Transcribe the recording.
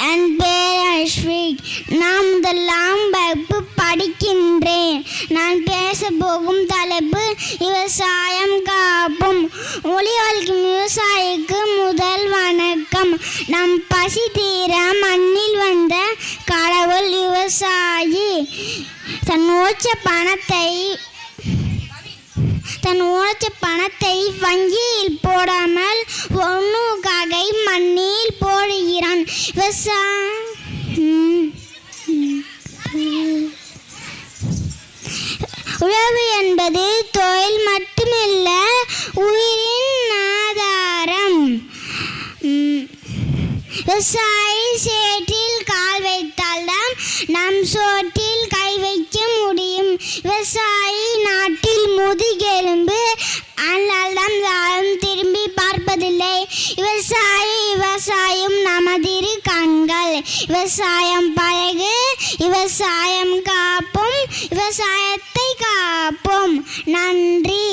என் பேர் அஸ்விக். நான் முதலாம் வகுப்பு படிக்கின்றேன். நான் பேச போகும் தலைப்பு விவசாயம் காப்போம். ஒளிவளிக்கும் விவசாயிக்கு முதல் வணக்கம். நம் பசி தீர மண்ணில் வந்த கடவுள் விவசாயி. தன் உழைச்ச பணத்தை வங்கியில் போடாமல் ஒன்றுக்காக மண்ணில் போடுகிறான். உழவு என்பது தொழில் மட்டுமல்ல, உயிரின் ஆதாரம். விவசாயி சேற்றில் கால் வைத்தால்தான் நம் சோற்றில் கை வைக்க முடியும். விவசாயி நாட்டில் முதுகெலும்பு, ஆனால் தான் யாரும் திரும்பி பார்ப்பதில்லை. விவசாயம் நமதிரு கண்கள். விவசாயம் பழகு, விவசாயம் காப்போம், விவசாயத்தை காப்போம். நன்றி.